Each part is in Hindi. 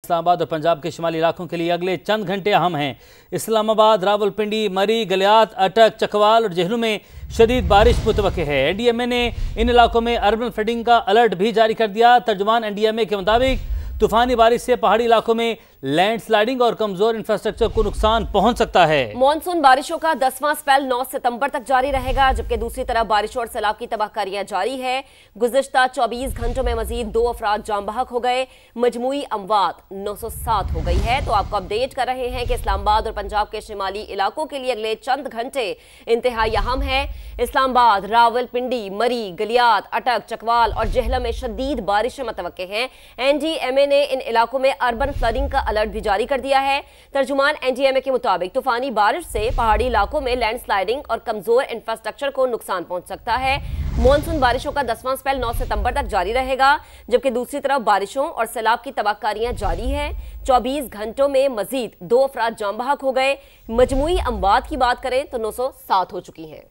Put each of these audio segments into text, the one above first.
इस्लामाबाद और पंजाब के शुमाली इलाकों के लिए अगले चंद घंटे अहम हैं। इस्लामाबाद, रावलपिंडी, मरी, गलियात, अटक, चकवाल और जेहलू में शदीद बारिश मुतवक्के है। एनडीएमए ने इन इलाकों में अर्बन फ्लडिंग का अलर्ट भी जारी कर दिया। तर्जुमान एनडीएमए के मुताबिक तूफानी बारिश से पहाड़ी इलाकों में लैंडस्लाइडिंग और कमजोर इंफ्रास्ट्रक्चर को नुकसान पहुंच सकता है। मॉनसून बारिशों का 10वां स्पेल 9 सितंबर तक जारी रहेगा, जबकि दूसरी तरफ बारिशों और सैलाब की तबाहकारियां जारी है। गुज़िश्ता 24 घंटों में मजीद 2 अफराद जाम बहक हो गए। मजमूई अमवात 907 हो गई है। तो आपको अपडेट कर रहे हैं कि इस्लामाबाद और पंजाब के शिमाली इलाकों के लिए अगले चंद घंटे इंतहाई अहम है। इस्लामाबाद, रावलपिंडी, मरी, गलियात, अटक, चकवाल और जेहलम में शदीद बारिशें मुतवक्के हैं। एनडीएमए ने इन इलाकों में अर्बन फ्लडिंग का अलर्ट भी जारी कर दिया है। तर्जुमान एनडीएमए के मुताबिक तूफानी बारिश से पहाड़ी इलाकों में लैंडस्लाइडिंग और कमजोर इंफ्रास्ट्रक्चर को नुकसान पहुंच सकता है। मॉनसून बारिशों का 10वां स्पेल 9 सितंबर तक जारी रहेगा, जबकि दूसरी तरफ बारिशों और सैलाब की तबाहकारियां जारी हैं। 24 घंटों में मजीद 2 अफराद जाम बहक हो गए। मजमूई अमवात की बात करें तो 907 हो चुकी हैं।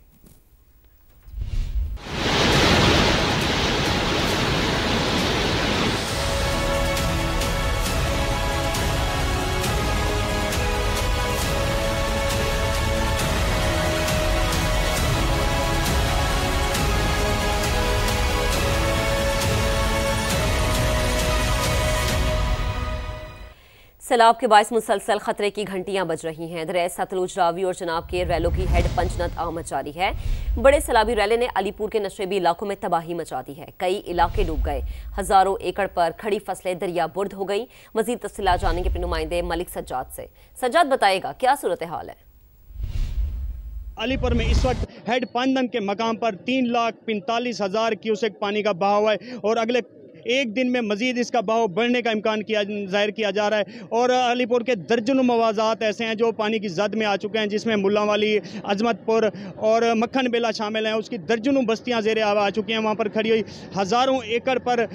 सैलाब के बायस मुसलसल खतरे की घंटियां बज रही हैं। दरिया सतलुज, रावी और जनाब के रैलों की हेड पंचनत आमद जारी है। बड़े सैलाबी रैले ने अलीपुर के नशेबी इलाकों में तबाही मचा दी है। कई इलाके डूब गए। हजारों एकड़ पर खड़ी फसलें दरिया बुर्द हो गई। मजीद तफसीलात जानेंगे अपने नुमाइंदे मलिक सज्जाद से। सज्जाद बताएगा क्या सूरत हाल है। अलीपुर में इस वक्त हेड पंचनत के मकाम पर 3,45,000 क्यूसेक पानी का बहाव है और अगले एक दिन में मजीद इसका बहाव बढ़ने का इम्कान जाहिर किया जा रहा है। और अलीपुर के दर्जनों मवाज़ात ऐसे हैं जो पानी की जद में आ चुके हैं, जिसमें मुल्लावाली, अजमतपुर और मक्खन बेला शामिल हैं। उसकी दर्जनों बस्तियां ज़ेरे आब आ चुकी हैं। वहाँ पर खड़ी हुई हज़ारों एकड़ पर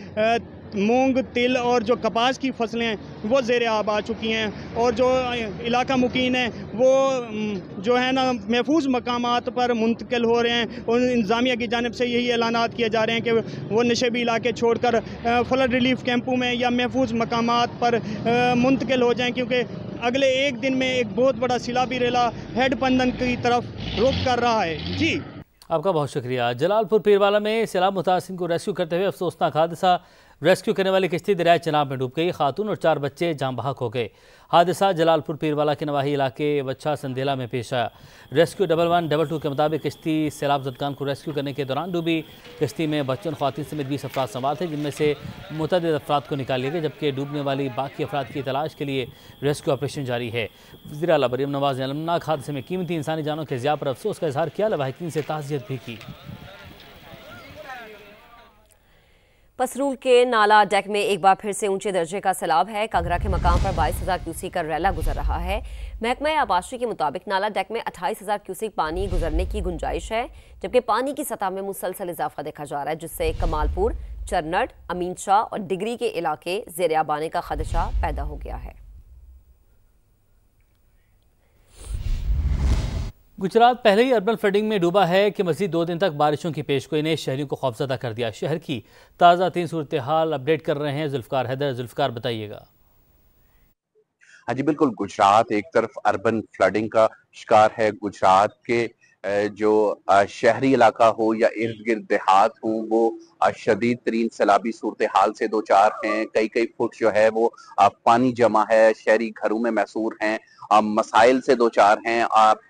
मूंग, तिल और जो कपास की फसलें हैं वो ज़ेरे आब आ चुकी हैं। और जो इलाका मुकीन है वो जो है ना महफूज मकामात पर मुंतकिल हो रहे हैं। और इंतज़ामिया की जानिब से यही ऐलानात किए जा रहे हैं कि वो नशेबी इलाके छोड़कर फ्लड रिलीफ कैंपों में या महफूज मकामात पर मुंतकिल हो जाएँ, क्योंकि अगले एक दिन में एक बहुत बड़ा सैलाबी रेला हेड पंचनत की तरफ रुख कर रहा है। जी, आपका बहुत शुक्रिया। जलालपुर पीरवाला में सैलाब मुतासिर को रेस्क्यू करते हुए अफसोसनाक हादसा। रेस्क्यू करने वाली किश्ती दरिया चनाब में डूब गई। खातून और 4 बच्चे जाम बहक हो गए। हादसा जलालपुर पीरवाला के नवाही इलाके वच्छा संदेला में पेश आया। रेस्क्यू 112 के मुताबिक किश्ती सैलाब ज़दगान को रेस्क्यू करने के दौरान डूबी। किश्ती में बच्चों और ख़वातीन समेत 20 अफराद सवार थे, जिनमें से मुतअद्दिद अफराद को निकाल लिया गया, जबकि डूबने वाली बाकी अफराद की तलाश के लिए रेस्क्यू ऑपरेशन जारी है। वज़ीर आला मरीम नवाज़ ने अलमनाक हादसे में कीमती इंसानी जानों के ज़िया पर अफसोस का इजहार किया। लवाहिकीन से ताज़ियत भी की। पसरूल के नाला डेक में एक बार फिर से ऊंचे दर्जे का सैलाब है। कागरा के मकाम पर 22,000 क्यूसेक का रैला गुजर रहा है। महकमा आबाशी के मुताबिक नाला डेक में 28,000 क्यूसेक पानी गुजरने की गुंजाइश है, जबकि पानी की सतह में मुसलसल इजाफा देखा जा रहा है, जिससे कमालपुर, चरनट, अमीन शाह और डिगरी के इलाके ज़ेरे आब आने का खदशा पैदा हो गया है। गुजरात पहले ही अर्बन फ्लडिंग में डूबा है कि मज़ीद 2 दिन तक बारिशों की पेशगोई ने शहरियों को खौफजदा कर दिया। शहर की ताज़ा 3 सूरत हाल अपडेट कर रहे हैं जुल्फ़कार हैदर। जुल्फ़कार बताइएगा। हाँ जी बिल्कुल, गुजरात एक तरफ अर्बन फ्लडिंग का शिकार है। गुजरात के जो शहरी इलाका हो या इर्द गिर्द देहात हो, वो शदीद तरीन सैलाबी सूरत हाल से दो चार हैं। कई फुट जो है वो पानी जमा है, शहरी घरों में मैसूर हैं, मसाइल से दो चार हैं।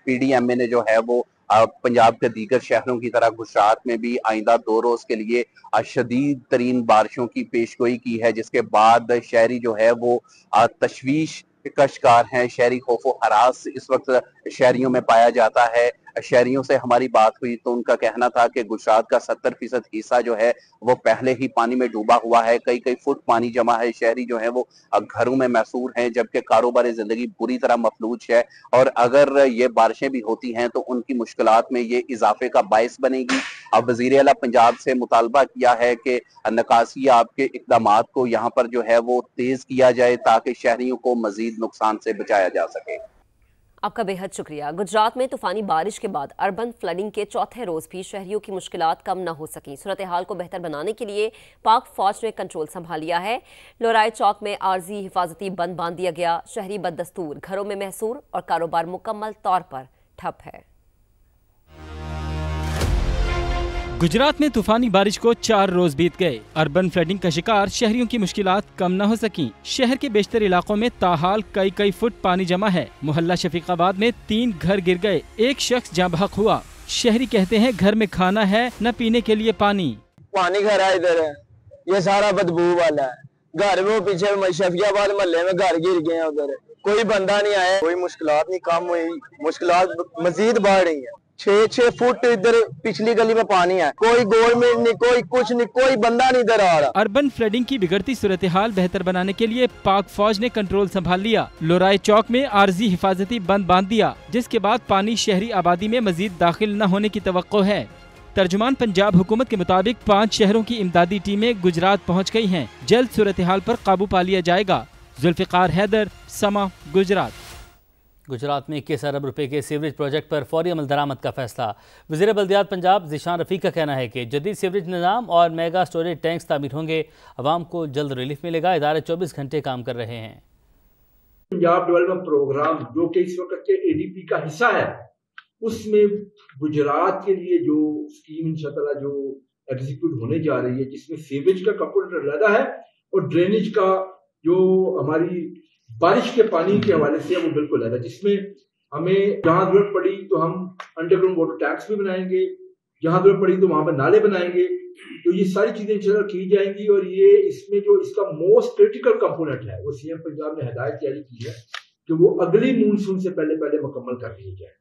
पीडीएमए ने जो है वो पंजाब के दीगर शहरों की तरह गुजरात में भी आइंदा 2 रोज के लिए शदीद तरीन बारिशों की पेशगोई की है, जिसके बाद शहरी जो है वो तशवीश का शिकार हैं। शहरी खौफो हरास इस वक्त शहरियों में पाया जाता है। शहरियों से हमारी बात हुई तो उनका कहना था कि गुजरात का 70% हिस्सा जो है वो पहले ही पानी में डूबा हुआ है। कई फुट पानी जमा है। शहरी जो है वो घरों में मैसूर हैं, जबकि कारोबारी जिंदगी बुरी तरह मफलूज है। और अगर ये बारिशें भी होती हैं तो उनकी मुश्किलात में ये इजाफे का बायस बनेगी। अब वजीर आला पंजाब से मुतालबा किया है कि नकासी आपके इकदामात को यहाँ पर जो है वो तेज किया जाए, ताकि शहरियों को मजीद नुकसान से बचाया जा सके। आपका बेहद शुक्रिया। गुजरात में तूफानी बारिश के बाद अर्बन फ्लडिंग के चौथे रोज भी शहरियों की मुश्किलात कम न हो सकी। सूरत हाल को बेहतर बनाने के लिए पाक फौज ने कंट्रोल संभाल लिया है। लोराय चौक में आर्जी हिफाजती बंद बांध दिया गया। शहरी बददस्तूर, घरों में महसूर और कारोबार मुकम्मल तौर पर ठप है। गुजरात में तूफानी बारिश को 4 रोज बीत गए। अर्बन फ्लडिंग का शिकार शहरियों की मुश्किलात कम न हो सकी। शहर के बेशतर इलाकों में ताहाल कई फुट पानी जमा है। मोहल्ला शफीकाबाद में 3 घर गिर गए, एक शख्स जाँ बहक हुआ। शहरी कहते हैं घर में खाना है न पीने के लिए पानी घर है इधर है, ये सारा बदबू वाला है। घर में पीछे शफियाबाद मोहल्ले में घर गिर गए हैं, उधर कोई बंदा नहीं आया, कोई मुश्किलात नहीं कम हुई, मुश्किलात मजीद बढ़ रही है। 6 फुट इधर पिछली गली में पानी है, कोई गवर्नमेंट नहीं, कोई कुछ नहीं, कोई बंदा नहीं इधर आ रहा। अर्बन फ्लडिंग की बिगड़ती सूरत हाल बेहतर बनाने के लिए पाक फौज ने कंट्रोल संभाल लिया। लोराय चौक में आर्जी हिफाजती बंद बांध दिया, जिसके बाद पानी शहरी आबादी में मजीद दाखिल न होने की तवक्को है। तर्जुमान पंजाब हुकूमत के मुताबिक 5 शहरों की इमदादी टीमें गुजरात पहुँच गयी हैं। जल्द सूरत हाल पर काबू पा लिया जाएगा। जुल्फिकार हैदर, समा, गुजरात। गुजरात में 21 अरब रुपए के सीवरेज प्रोजेक्ट पर फौरी अमल दरामद का फैसला। वज़ीर बल्दियात पंजाब ज़ीशान रफ़ीक का कहना है कि जदीद सीवरेज निज़ाम और मेगा स्टोरेज टैंक्स तामीर होंगे, आवाम को जल्द रिलीफ मिलेगा। इदारे 24 घंटे काम कर रहे हैं। पंजाब डेवलपमेंट प्रोग्राम जो कि इस वक्त के ADP का हिस्सा है, उसमें गुजरात के लिए जो स्कीम इंशाअल्लाह जो एग्जीक्यूट होने जा रही है, जिसमें सीवरेज का कंपोनेंट अलग है और ड्रेनेज का जो हमारी बारिश के पानी के हवाले से वो बिल्कुल अलग है, जिसमें हमें जहां जरूरत पड़ी तो हम अंडरग्राउंड वाटर टैंक्स भी बनाएंगे, जहां जरूरत पड़ी तो वहां पर नाले बनाएंगे। तो ये सारी चीजें इंशाल्लाह की जाएंगी और ये इसमें जो इसका मोस्ट क्रिटिकल कंपोनेंट है वो CM पंजाब ने हिदायत जारी की है कि वो अगली मूनसून से पहले मुकम्मल कर लिए जाए।